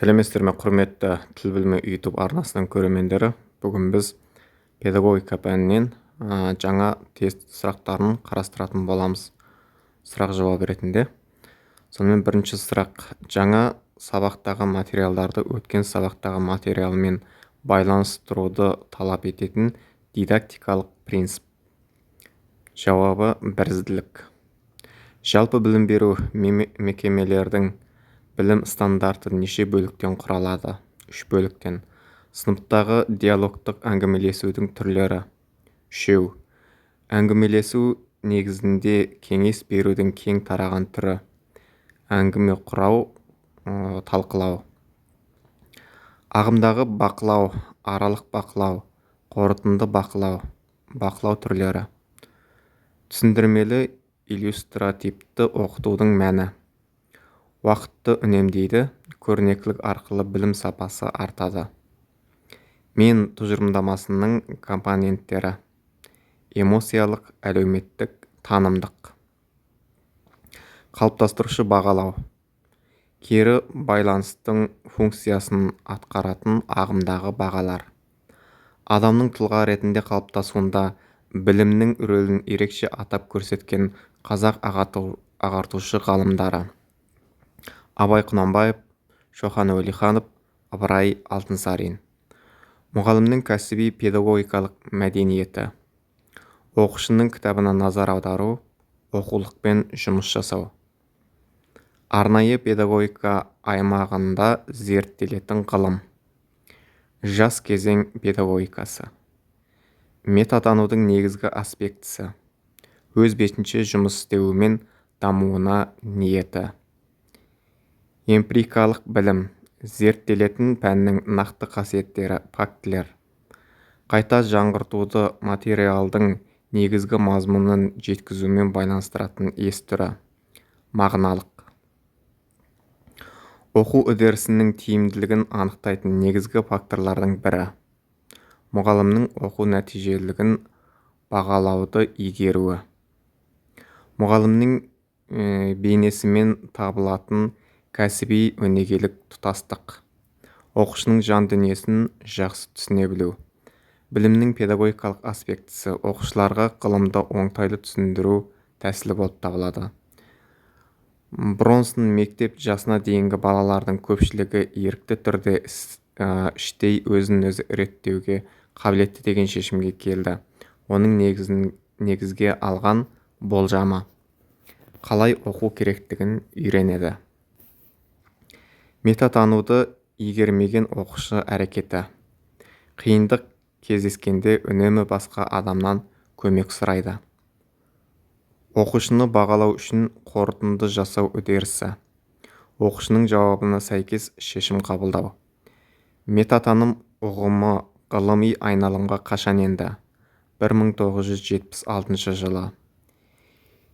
сәлеметсіздер ме құрметті тіл білімі YouTube арнасының көрермендері. Бүгін біз педагогика пәнінен жаңа тест сұрақтарын қарастыратын боламыз, сұрақ жауап ретінде. Сонымен бірінші сұрақ: жаңа сабақтағы материалдарды өткен сабақтағы материалмен байланыстыруды талап ететін дидактикалық принцип. Жауабы: бірізділік. Жалпы білім беру мекемелердің білім стандарты неше бөліктен құралады? 3 бөліктен. Сыныптағы диалогтық әңгімелесудің түрлері. 3. Әңгімелесу негізінде кеңес берудің кең тараған түрі. Әңгіме құрау, талқылау. Ағымдағы бақылау, аралық бақылау, қорытынды бақылау, бақылау түрлері. Түсіндірмелі иллюстративті оқытудың мәні. Уақытты үнемдейді, көрнекілік арқылы білім сапасы артады. Мен тұжырымдамасының компоненттері: эмоциялық, әлеуметтік, танымдық. Қалыптастырушы бағалау. Кері байланыстың функциясын атқаратын ағымдағы бағалар. Адамның тұлға ретінде қалыптасуында білімнің рөлін ерекше атап көрсеткен қазақ ағартушы ғалымдары: Абай Құнанбаев, Шоқан Уәлиханов, Ыбырай Алтынсарин. Мұғалімнің кәсіби педагогикалық мәдениеті. Оқушының кітабына назар аудару, оқулықпен жұмыс жасау. Арнайы педагогика аймағында зерттелетін ғылым. Жас кезең педагогикасы. Метатанудың негізгі аспектісі. Өз бетінше жұмыс істеуі мен дамуына ниеті. Эмпирикалық білім. Зерттелетін пәннің нақты қасиеттері, фактілер. Қайта жаңғыртуды материалдың негізгі мазмұнын жеткізумен байланыстыратын ес түрі. Мағыналық. Оқу үдерісінің тиімділігін анықтайтын негізгі факторлардың бірі. Мұғалімнің оқу нәтижелілігін бағалауды игеруі. Мұғалімнің бейнесімен табылатын кәсіби өнегелік тұтастық. Оқушының жан дүниесін жақсы түсіне білу. Білімнің педагогикалық аспектісі оқушыларға ғылымды оңтайлы түсіндіру тәсілі болып табылады. Бронсон мектеп жасына дейінгі балалардың көпшілігі ерікті түрде іштей өзін өзі реттеуге қабілетті деген шешімге келді. Оның негізге алған болжамы: қалай оқу керектігін үйренеді. Метатануды игермеген оқушы әрекеті. Қиындық кездескенде үнемі басқа адамнан көмек сұрайды. Оқушыны бағалау үшін қорытынды жасау үдерісі. Оқушының жауабына сәйкес шешім қабылдау. Метатаным ұғымы ғылыми айналымға қашан енді? 1976 жылы.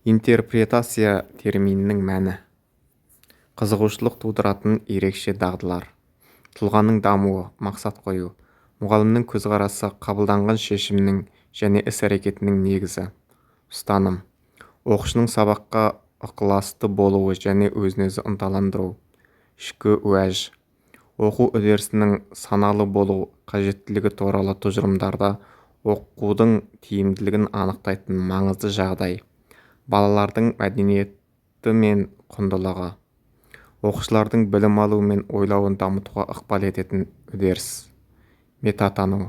Интерпретация терминінің мәні. Қызығушылық тудыратын ерекше дағдылар. Тұлғаның дамуы, мақсат қою. Мұғалімнің көзқарасы қабылданған шешімнің және іс-әрекетінің негізі. Ұстаным. Оқушының сабаққа ықыласты болуы және өзін-өзі ынталандыру. Ішкі уәж. Оқу үдерісінің саналы болу қажеттілігі туралы тұжырымдарда оқудың тиімділігін анықтайтын маңызды жағдай. Балалардың мәдениеті мен құндылығы. Оқушылардың білім алу мен ойлауын дамытуға ықпал ететін үдеріс. Метатану.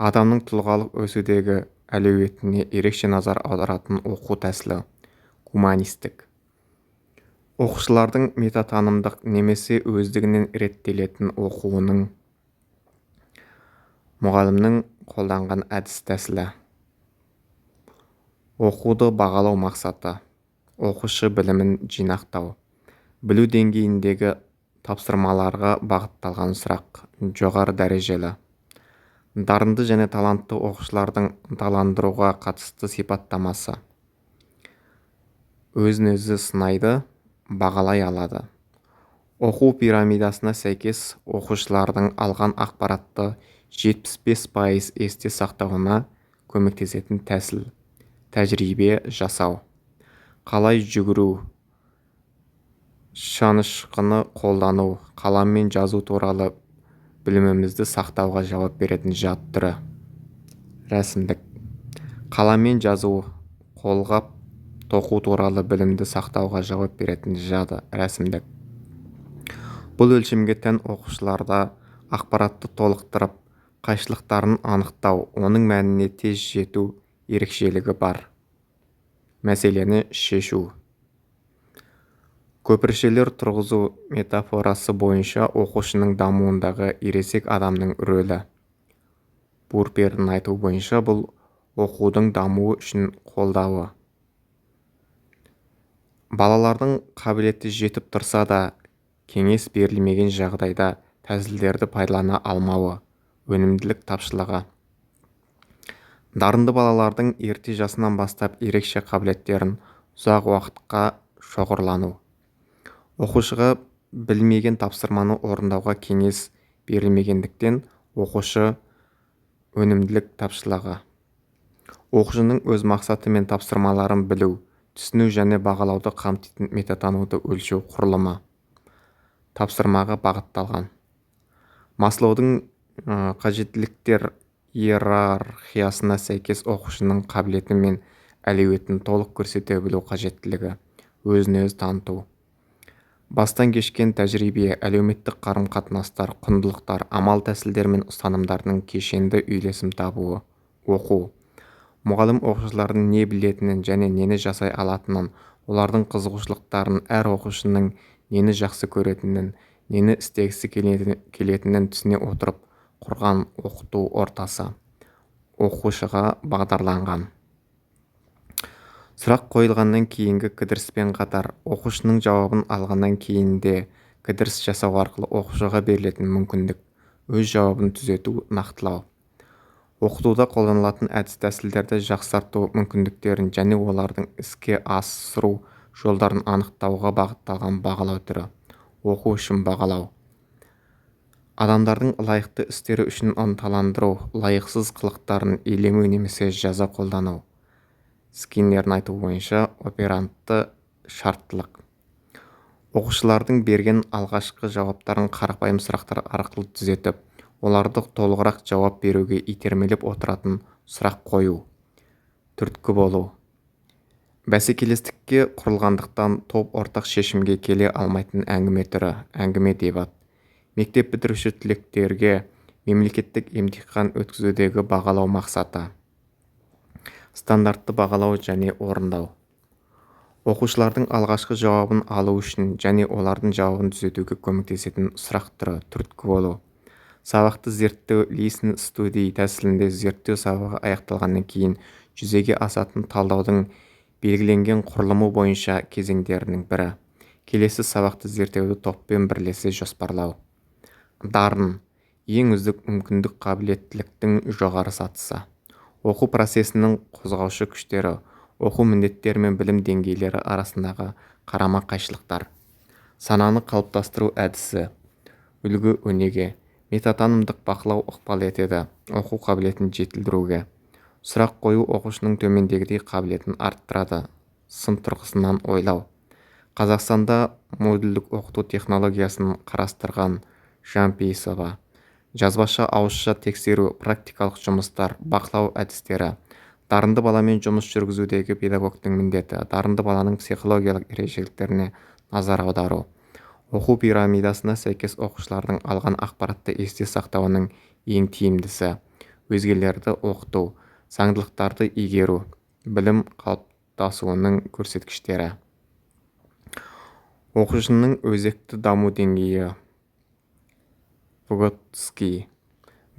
Адамның тұлғалық өсудегі әлеуетіне ерекше назар аударатын оқу тәсілі. Гуманистік. Оқушылардың метатанымдық немесе өздігінен реттелетін оқуының. Мұғалімнің қолданған әдіс тәсілі. Оқуды бағалау мақсаты. Оқушы білімін жинақтау. Білу деңгейіндегі тапсырмаларға бағытталған сұрақ. Жоғары дәрежелі. Дарынды және талантты оқушылардың ынталандыруға қатысты сипаттамасы. Өзін-өзі сынайды, бағалай алады. Оқу пирамидасына сәйкес оқушылардың алған ақпаратты 75% есте сақтауына көмектесетін тәсіл. Тәжірибе жасау. Қалай жүгіру, шанышқыны қолдану, қаламмен жазу туралы білімімізді сақтауға жауап беретін жад түрі. Рәсімдік. Қаламмен жазу, қолғап тоқу туралы білімді сақтауға жауап беретін жады рәсімдік. Бұл өлшемге тән оқушыларда ақпаратты толықтырып, қайшылықтарын анықтау, оның мәніне тез жету ерекшелігі бар. Мәселені шешу. Көпіршелер тұрғызу метафорасы бойынша оқушының дамуындағы ересек адамның рөлі. Бурпердің айтуы бойынша бұл оқудың дамуы үшін қолдауы. Балалардың қабілеті жетіп тұрса да, кеңес берілмеген жағдайда тәсілдерді пайдалана алмауы, өнімділік тапшылығы. Дарынды балалардың ерте жасынан бастап ерекше қабілеттерін ұзақ уақытқа шоғырлану. Оқушыға білмеген тапсырманы орындауға кеңес берілмегендіктен оқушы өнімділік тапшылығы. Оқушының өз мақсаты мен тапсырмаларын білу, түсіну және бағалауды қамтитын метатануды өлшеу құрылымы. Тапсырмаға бағытталған. Маслоудың қажеттіліктер иерархиясына сәйкес оқушының қабілеті мен әлеуетін толық көрсете білу қажеттілігі, өзін-өзі таныту. Бастан кешкен тәжірибе, әлеуметтік қарым-қатынастар, құндылықтар, амал-тәсілдер мен ұстанымдардың кешенді үйлесім табуы. Оқу. Мұғалім оқушылардың не білетінін және нені жасай алатынын, олардың қызығушылықтарын, әр оқушының нені жақсы көретінін, нені істегісі келетінін түсіне отырып құрған оқыту ортасы. Оқушыға бағдарланған. Сұрақ қойылғаннан кейінгі кідіріспен қатар, оқушының жауабын алғаннан кейінде кідіріс жасау арқылы оқушыға берілетін мүмкіндік, өз жауабын түзету, нақтылау. Оқытуда қолданылатын әдіс-тәсілдерді жақсарту мүмкіндіктерін және олардың іске асыру жолдарын анықтауға бағытталған бағалау түрі. Оқу үшін бағалау. Адамдардың лайықты істері үшін ынталандыру, лайықсыз қылықтарын елемеу немесе жаза қолдану. Скиннердің айтуы бойынша оперантты шарттылық. Оқушылардың берген алғашқы жауаптарын қарапайым сұрақтар арқылы түзетіп, оларды толығырақ жауап беруге итермелеп отыратын сұрақ қою. Түрткі болу. Бәсекелестікке құрылғандықтан топ ортақ шешімге келе алмайтын әңгіме түрі, әңгіме дебат. Мектеп бітіруші түлектерге мемлекеттік емтихан өткізудегі бағалау мақсаты. Стандартты бағалау және орындау. Оқушылардың алғашқы жауабын алу үшін және олардың жауабын түзетуге көмектесетін сұрақ түрі, түрткі болу. Сабақты зерттеу listen study тәсілінде зерттеу сабағы аяқталғаннан кейін жүзеге асатын талдаудың белгіленген құрылымы бойынша кезеңдерінің бірі. Келесі сабақты зерттеуді топпен бірлесе жоспарлау. Дарын ең үздік мүмкіндік қабілеттіліктің жоғары сатысы. Оқу процесінің қозғаушы күштері, оқу міндеттері мен білім деңгейлері арасындағы қарама-қайшылықтар. Сананы қалыптастыру әдісі, үлгі өнеге, метатанымдық бақылау ықпал етеді, оқу қабілетін жетілдіруге. Сұрақ қою оқушының төмендегідей қабілетін арттырады. Сын тұрғысынан ойлау. Қазақстанда модульдік оқыту технологиясын қарастырған Жампейісова. Жазбаша ауызша тексеру, практикалық жұмыстар, бақылау әдістері. Дарынды баламен жұмыс жүргізудегі педагогтың міндеті, дарынды баланың психологиялық ерекшеліктеріне назар аудару. Оқу пирамидасына сәйкес оқушылардың алған ақпаратты есте сақтауының ең тиімдісі. Өзгелерді оқыту, заңдылықтарды игеру, білім қалыптасуының көрсеткіштері. Оқушының өзекті даму деңгейі. Выготский.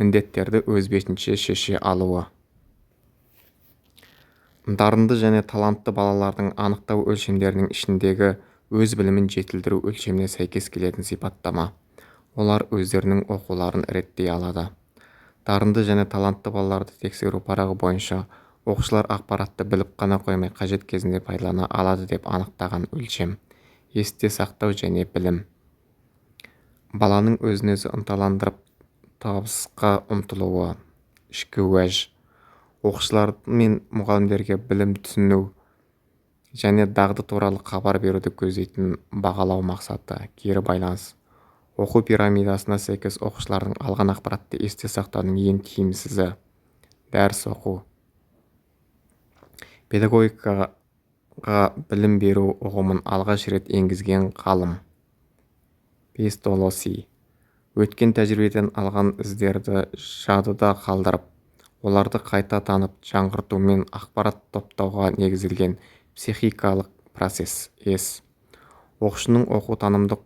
Міндеттерді өз бетінше шеше алуы. Дарынды және талантты балалардың анықтау өлшемдерінің ішіндегі өз білімін жетілдіру өлшеміне сәйкес келетін сипаттама. Олар өздерінің оқуларын реттей алады. Дарынды және талантты балаларды тексеру парағы бойынша оқушылар ақпаратты біліп қана қоймай қажет кезінде пайдалана алады деп анықтаған өлшем. Есте сақтау және білім. Баланың өзін-өзі ынталандырып табысқа ұмтылуы. Ішкі уәж. Оқушылар мен мұғалімдерге білім түсіну және дағды туралы хабар беруді көздейтін бағалау мақсаты. Кері байланыс. Оқу пирамидасына сәйкес оқушылардың алған ақпаратты есте сақтаудың ең тиімсізі дәріс оқу. Педагогикаға білім беру ұғымын алғаш рет енгізген ғалым Пестолоси. Өткен тәжірибеден алған іздерді жадыда қалдырып, оларды қайта танып жаңғыртумен ақпарат топтауға негізделген психикалық процесс. Оқушының оқу-танымдық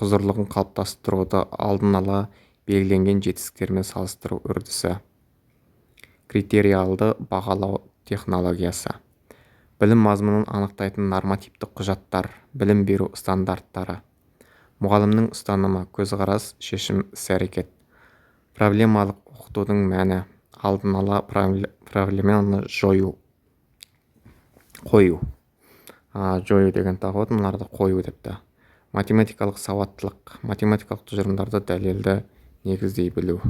құзырлығын қалыптастыруды алдын ала белгіленген жетістіктермен салыстыру үрдісі. Критериалды бағалау технологиясы. Білім мазмұнын анықтайтын нормативті құжаттар, білім беру стандарттары. Мұғалімнің ұстанымы, көзқарас, шешім, іс-әрекет. Проблемалық оқытудың мәні, алдын ала проблеманы қою деген тағы мыналарды қою депті. Математикалық сауаттылық, математикалық тұжырымдарды дәлелді негіздей білу.